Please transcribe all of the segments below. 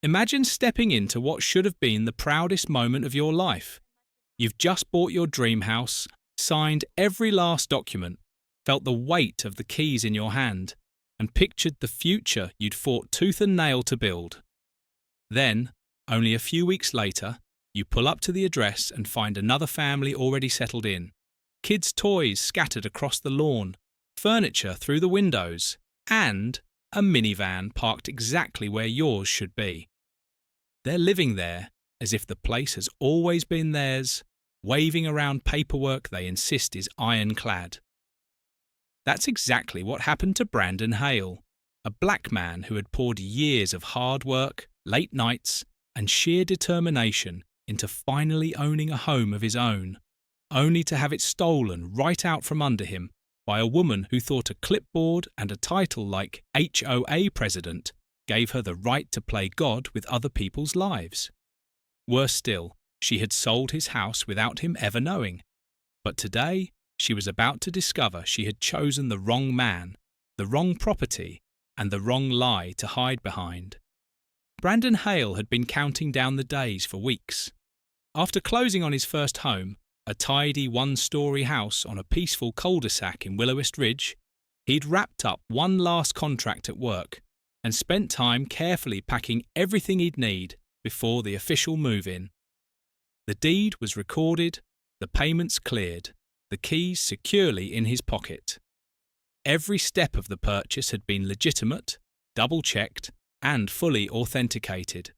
Imagine stepping into what should have been the proudest moment of your life. You've just bought your dream house, signed every last document, felt the weight of the keys in your hand, and pictured the future you'd fought tooth and nail to build. Then, only a few weeks later, you pull up to the address and find another family already settled in. Kids' toys scattered across the lawn, furniture through the windows, and a minivan parked exactly where yours should be. They're living there as if the place has always been theirs, waving around paperwork they insist is ironclad. That's exactly what happened to Brandon Hale, a black man who had poured years of hard work, late nights, and sheer determination into finally owning a home of his own, only to have it stolen right out from under him by a woman who thought a clipboard and a title like HOA president gave her the right to play God with other people's lives. Worse still, she had sold his house without him ever knowing. But today, she was about to discover she had chosen the wrong man, the wrong property, and the wrong lie to hide behind. Brandon Hale had been counting down the days for weeks. After closing on his first home, a tidy one-storey house on a peaceful cul-de-sac in Willowest Ridge, he'd wrapped up one last contract at work and spent time carefully packing everything he'd need before the official move-in. The deed was recorded, the payments cleared, the keys securely in his pocket. Every step of the purchase had been legitimate, double-checked, and fully authenticated.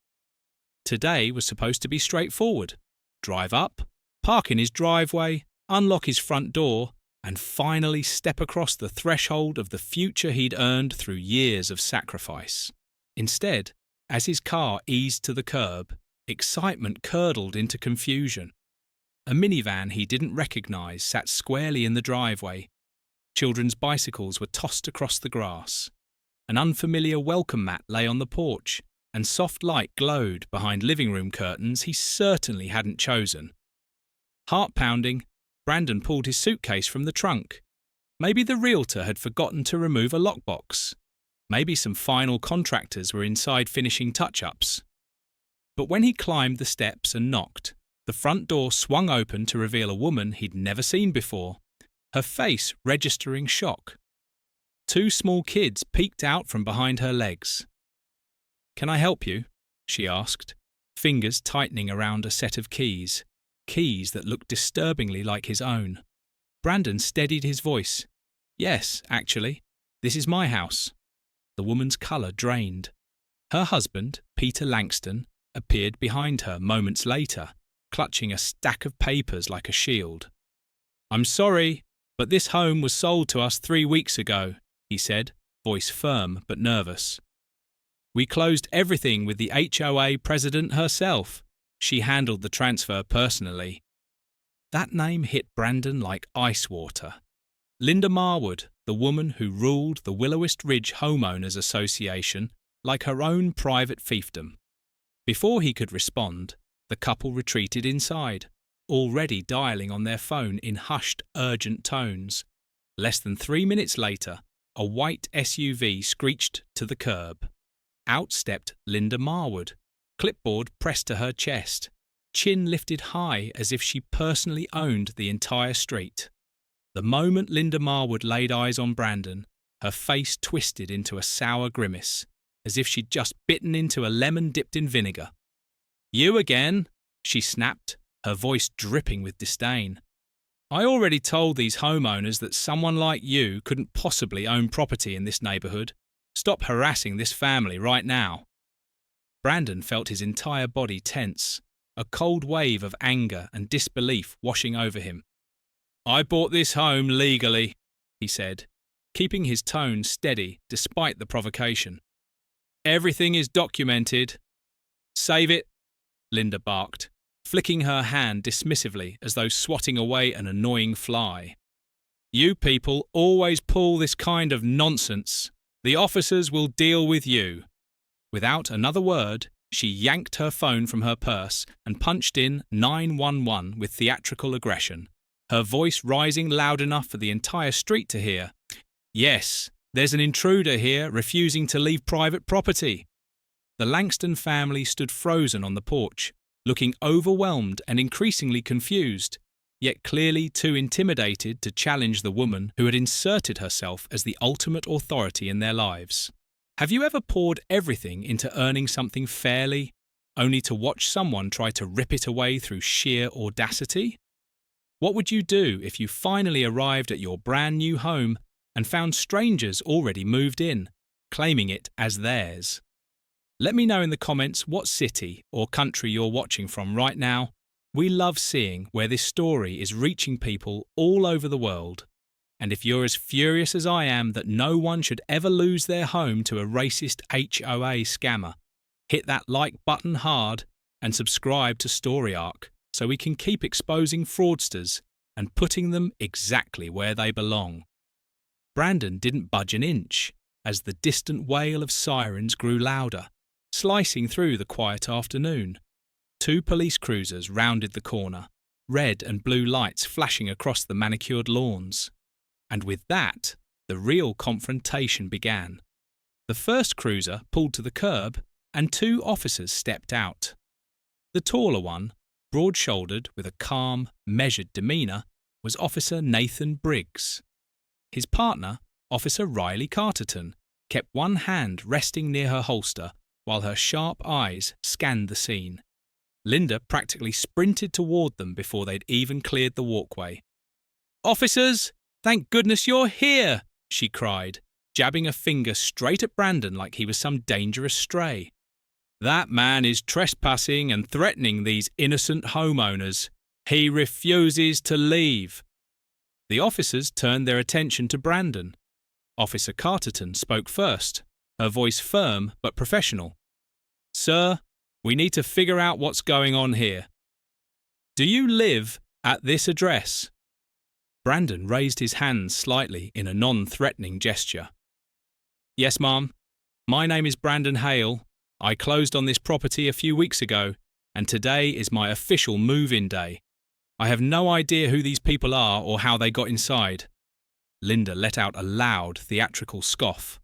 Today was supposed to be straightforward. Drive up, park in his driveway, unlock his front door, and finally step across the threshold of the future he'd earned through years of sacrifice. Instead, as his car eased to the curb, excitement curdled into confusion. A minivan he didn't recognise sat squarely in the driveway. Children's bicycles were tossed across the grass. An unfamiliar welcome mat lay on the porch, and soft light glowed behind living room curtains he certainly hadn't chosen. Heart-pounding, Brandon pulled his suitcase from the trunk. Maybe the realtor had forgotten to remove a lockbox. Maybe some final contractors were inside finishing touch-ups. But when he climbed the steps and knocked, the front door swung open to reveal a woman he'd never seen before, her face registering shock. Two small kids peeked out from behind her legs. "Can I help you?" she asked, fingers tightening around a set of keys that looked disturbingly like his own. Brandon steadied his voice. "Yes, actually. This is my house." The woman's colour drained. Her husband, Peter Langston, appeared behind her moments later, clutching a stack of papers like a shield. "I'm sorry, but this home was sold to us 3 weeks ago," he said, voice firm but nervous. "We closed everything with the HOA president herself. She handled the transfer personally." That name hit Brandon like ice water. Linda Marwood, the woman who ruled the Willowest Ridge Homeowners Association like her own private fiefdom. Before he could respond, the couple retreated inside, already dialing on their phone in hushed, urgent tones. Less than 3 minutes later, a white SUV screeched to the curb. Out stepped Linda Marwood, clipboard pressed to her chest, chin lifted high as if she personally owned the entire street. The moment Linda Marwood laid eyes on Brandon, her face twisted into a sour grimace, as if she'd just bitten into a lemon dipped in vinegar. "You again?" she snapped, her voice dripping with disdain. "I already told these homeowners that someone like you couldn't possibly own property in this neighbourhood. Stop harassing this family right now." Brandon felt his entire body tense, a cold wave of anger and disbelief washing over him. "I bought this home legally," he said, keeping his tone steady despite the provocation. "Everything is documented." "Save it," Linda barked, flicking her hand dismissively as though swatting away an annoying fly. "You people always pull this kind of nonsense. The officers will deal with you." Without another word, she yanked her phone from her purse and punched in 911 with theatrical aggression, her voice rising loud enough for the entire street to hear. "Yes, there's an intruder here refusing to leave private property." The Langston family stood frozen on the porch, looking overwhelmed and increasingly confused, yet clearly too intimidated to challenge the woman who had inserted herself as the ultimate authority in their lives. Have you ever poured everything into earning something fairly, only to watch someone try to rip it away through sheer audacity? What would you do if you finally arrived at your brand new home and found strangers already moved in, claiming it as theirs? Let me know in the comments what city or country you're watching from right now. We love seeing where this story is reaching people all over the world. And if you're as furious as I am that no one should ever lose their home to a racist HOA scammer, hit that like button hard and subscribe to Story Arc so we can keep exposing fraudsters and putting them exactly where they belong. Brandon didn't budge an inch as the distant wail of sirens grew louder, slicing through the quiet afternoon. 2 police cruisers rounded the corner, red and blue lights flashing across the manicured lawns. And with that, the real confrontation began. The first cruiser pulled to the curb, and 2 officers stepped out. The taller one, broad-shouldered with a calm, measured demeanour, was Officer Nathan Briggs. His partner, Officer Riley Carterton, kept one hand resting near her holster while her sharp eyes scanned the scene. Linda practically sprinted toward them before they'd even cleared the walkway. "Officers, thank goodness you're here!" she cried, jabbing a finger straight at Brandon like he was some dangerous stray. "That man is trespassing and threatening these innocent homeowners. He refuses to leave." The officers turned their attention to Brandon. Officer Carterton spoke first, her voice firm but professional. "Sir, we need to figure out what's going on here. Do you live at this address?" Brandon raised his hands slightly in a non-threatening gesture. "Yes, ma'am. My name is Brandon Hale. I closed on this property a few weeks ago, and today is my official move-in day. I have no idea who these people are or how they got inside." Linda let out a loud, theatrical scoff.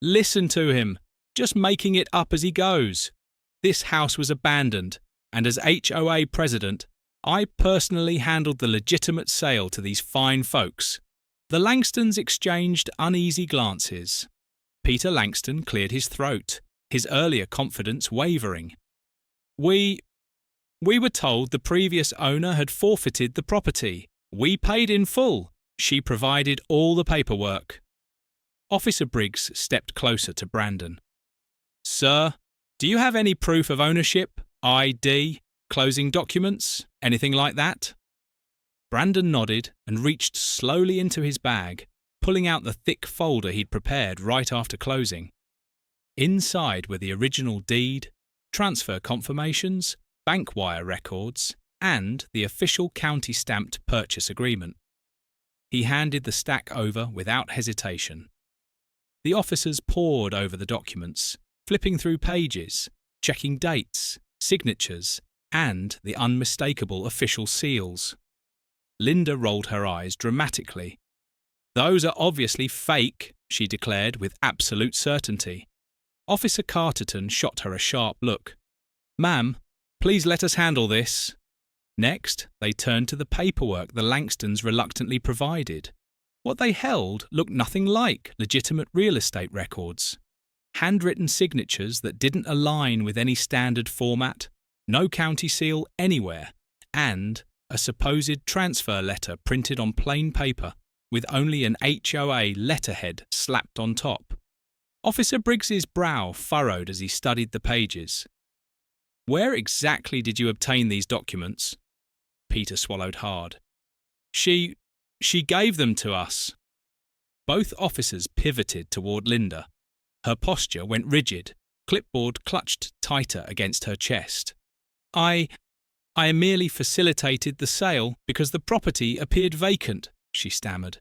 "Listen to him, just making it up as he goes. This house was abandoned, and as HOA president, I personally handled the legitimate sale to these fine folks." The Langstons exchanged uneasy glances. Peter Langston cleared his throat, his earlier confidence wavering. We were told the previous owner had forfeited the property. We paid in full. She provided all the paperwork." Officer Briggs stepped closer to Brandon. "Sir, do you have any proof of ownership, ID, closing documents, anything like that?" Brandon nodded and reached slowly into his bag, pulling out the thick folder he'd prepared right after closing. Inside were the original deed, transfer confirmations, bank wire records, and the official county-stamped purchase agreement. He handed the stack over without hesitation. The officers pored over the documents, flipping through pages, checking dates, signatures, and the unmistakable official seals. Linda rolled her eyes dramatically. "Those are obviously fake," she declared with absolute certainty. Officer Carterton shot her a sharp look. "Ma'am, please let us handle this." Next, they turned to the paperwork the Langstons reluctantly provided. What they held looked nothing like legitimate real estate records. Handwritten signatures that didn't align with any standard format, no county seal anywhere, and a supposed transfer letter printed on plain paper with only an HOA letterhead slapped on top. Officer Briggs's brow furrowed as he studied the pages. "Where exactly did you obtain these documents?" Peter swallowed hard. She gave them to us." Both officers pivoted toward Linda. Her posture went rigid, clipboard clutched tighter against her chest. I merely facilitated the sale because the property appeared vacant," she stammered.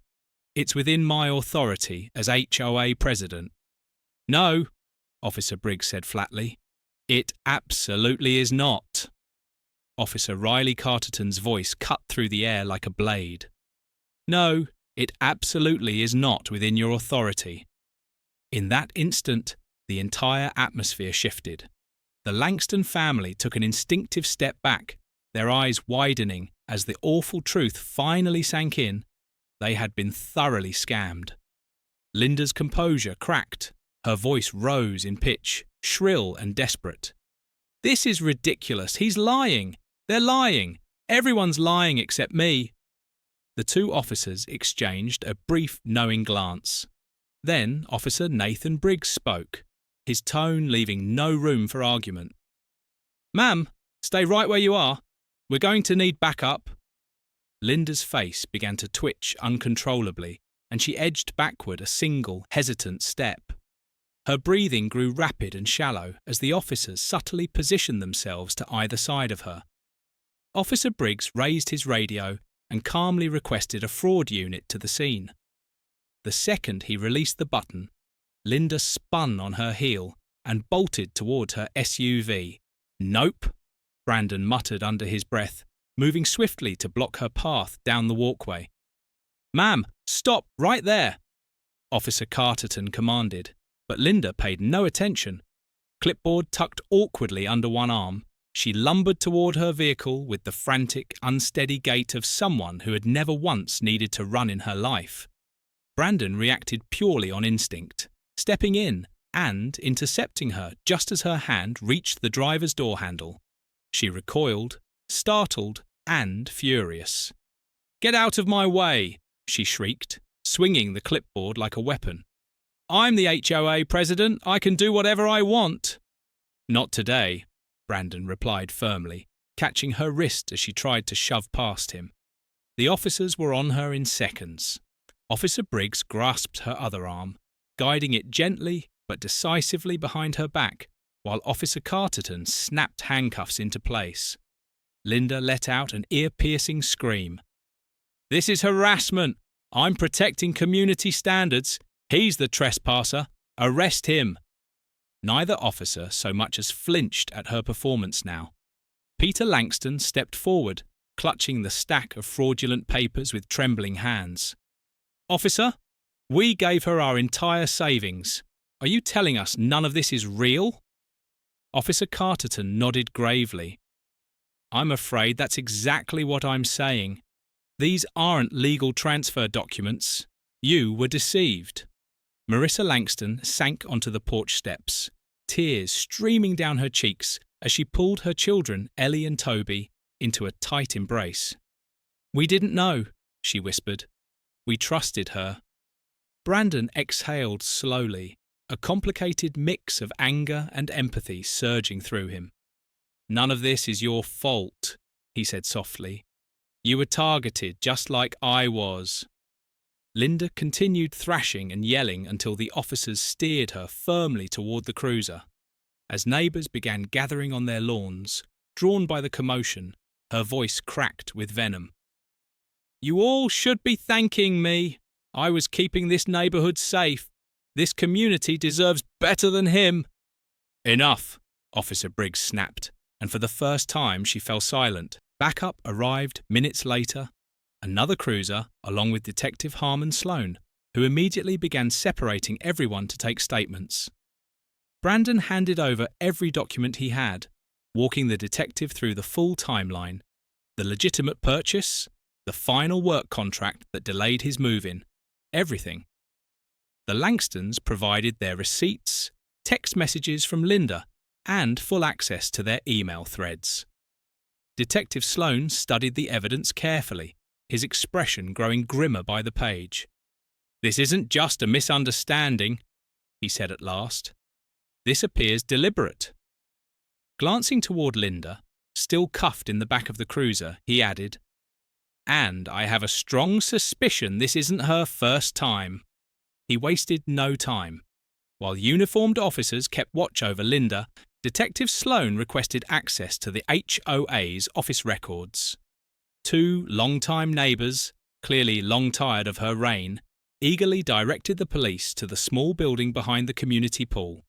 "It's within my authority as HOA president." "No," Officer Briggs said flatly. "It absolutely is not." Officer Riley Carterton's voice cut through the air like a blade. "No, it absolutely is not within your authority." In that instant, the entire atmosphere shifted. The Langston family took an instinctive step back, their eyes widening as the awful truth finally sank in. They had been thoroughly scammed. Linda's composure cracked. Her voice rose in pitch, shrill and desperate. "This is ridiculous. He's lying. They're lying. Everyone's lying except me." The two officers exchanged a brief, knowing glance. Then Officer Nathan Briggs spoke, his tone leaving no room for argument. "Ma'am, stay right where you are. We're going to need backup." Linda's face began to twitch uncontrollably, and she edged backward a single, hesitant step. Her breathing grew rapid and shallow as the officers subtly positioned themselves to either side of her. Officer Briggs raised his radio and calmly requested a fraud unit to the scene. The second he released the button, Linda spun on her heel and bolted toward her SUV. "Nope," Brandon muttered under his breath, moving swiftly to block her path down the walkway. "Ma'am, stop right there," Officer Carterton commanded, but Linda paid no attention. Clipboard tucked awkwardly under one arm, she lumbered toward her vehicle with the frantic, unsteady gait of someone who had never once needed to run in her life. Brandon reacted purely on instinct, stepping in and intercepting her just as her hand reached the driver's door handle. She recoiled, startled and furious. "Get out of my way," she shrieked, swinging the clipboard like a weapon. "I'm the HOA president. I can do whatever I want." "Not today," Brandon replied firmly, catching her wrist as she tried to shove past him. The officers were on her in seconds. Officer Briggs grasped her other arm, guiding it gently but decisively behind her back, while Officer Carterton snapped handcuffs into place. Linda let out an ear-piercing scream. "This is harassment. I'm protecting community standards. He's the trespasser. Arrest him." Neither officer so much as flinched at her performance now. Peter Langston stepped forward, clutching the stack of fraudulent papers with trembling hands. "Officer, we gave her our entire savings. Are you telling us none of this is real?" Officer Carterton nodded gravely. "I'm afraid that's exactly what I'm saying. These aren't legal transfer documents. You were deceived." Marissa Langston sank onto the porch steps, tears streaming down her cheeks as she pulled her children, Ellie and Toby, into a tight embrace. "We didn't know," she whispered. "We trusted her." Brandon exhaled slowly, a complicated mix of anger and empathy surging through him. "None of this is your fault," he said softly. "You were targeted just like I was." Linda continued thrashing and yelling until the officers steered her firmly toward the cruiser. As neighbours began gathering on their lawns, drawn by the commotion, her voice cracked with venom. "You all should be thanking me. I was keeping this neighbourhood safe. This community deserves better than him." "Enough," Officer Briggs snapped, and for the first time she fell silent. Backup arrived minutes later. Another cruiser, along with Detective Harmon Sloan, who immediately began separating everyone to take statements. Brandon handed over every document he had, walking the detective through the full timeline: the legitimate purchase, the final work contract that delayed his move-in, everything. The Langstons provided their receipts, text messages from Linda, and full access to their email threads. Detective Sloan studied the evidence carefully, his expression growing grimmer by the page. "This isn't just a misunderstanding," he said at last. "This appears deliberate." Glancing toward Linda, still cuffed in the back of the cruiser, he added, "And I have a strong suspicion this isn't her first time." He wasted no time. While uniformed officers kept watch over Linda, Detective Sloan requested access to the HOA's office records. Two long-time neighbours, clearly long tired of her reign, eagerly directed the police to the small building behind the community pool,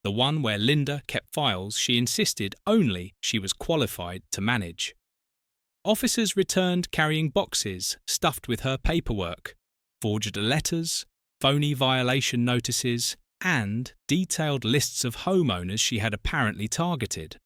the one where Linda kept files she insisted only she was qualified to manage. Officers returned carrying boxes stuffed with her paperwork, forged letters, phony violation notices, and detailed lists of homeowners she had apparently targeted.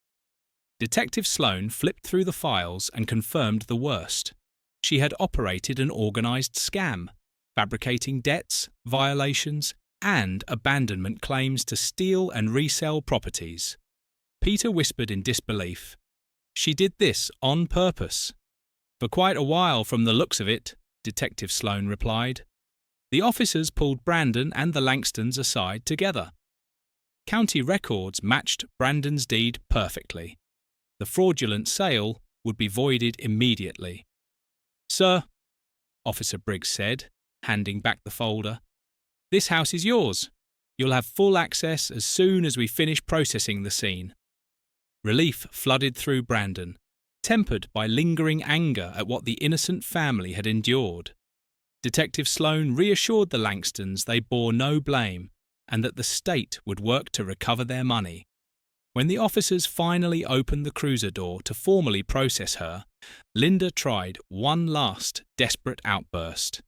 Detective Sloane flipped through the files and confirmed the worst. She had operated an organized scam, fabricating debts, violations, and abandonment claims to steal and resell properties. Peter whispered in disbelief. She did this on purpose. For quite a while from the looks of it, Detective Sloane replied. The officers pulled Brandon and the Langstons aside together. County records matched Brandon's deed perfectly. The fraudulent sale would be voided immediately. Sir, Officer Briggs said, handing back the folder, this house is yours. You'll have full access as soon as we finish processing the scene. Relief flooded through Brandon, tempered by lingering anger at what the innocent family had endured. Detective Sloane reassured the Langstons they bore no blame and that the state would work to recover their money. When the officers finally opened the cruiser door to formally process her, Linda tried one last desperate outburst.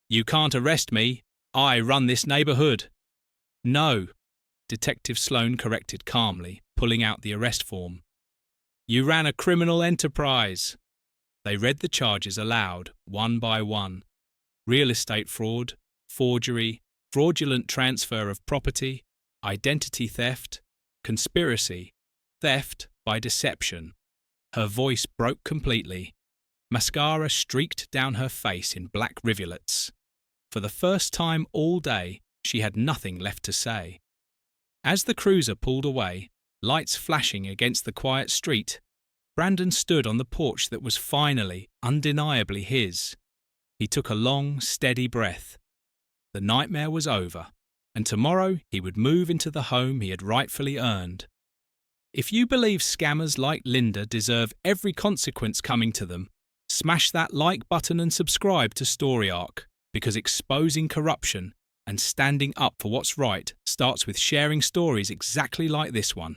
You can't arrest me. I run this neighbourhood. No, Detective Sloane corrected calmly, pulling out the arrest form. You ran a criminal enterprise. They read the charges aloud, one by one. Real estate fraud, forgery, fraudulent transfer of property, identity theft, conspiracy, theft by deception. Her voice broke completely. Mascara streaked down her face in black rivulets. For the first time all day, she had nothing left to say. As the cruiser pulled away, lights flashing against the quiet street, Brandon stood on the porch that was finally, undeniably his. He took a long, steady breath. The nightmare was over, and tomorrow he would move into the home he had rightfully earned. If you believe scammers like Linda deserve every consequence coming to them, smash that like button and subscribe to Story Arc, because exposing corruption and standing up for what's right starts with sharing stories exactly like this one.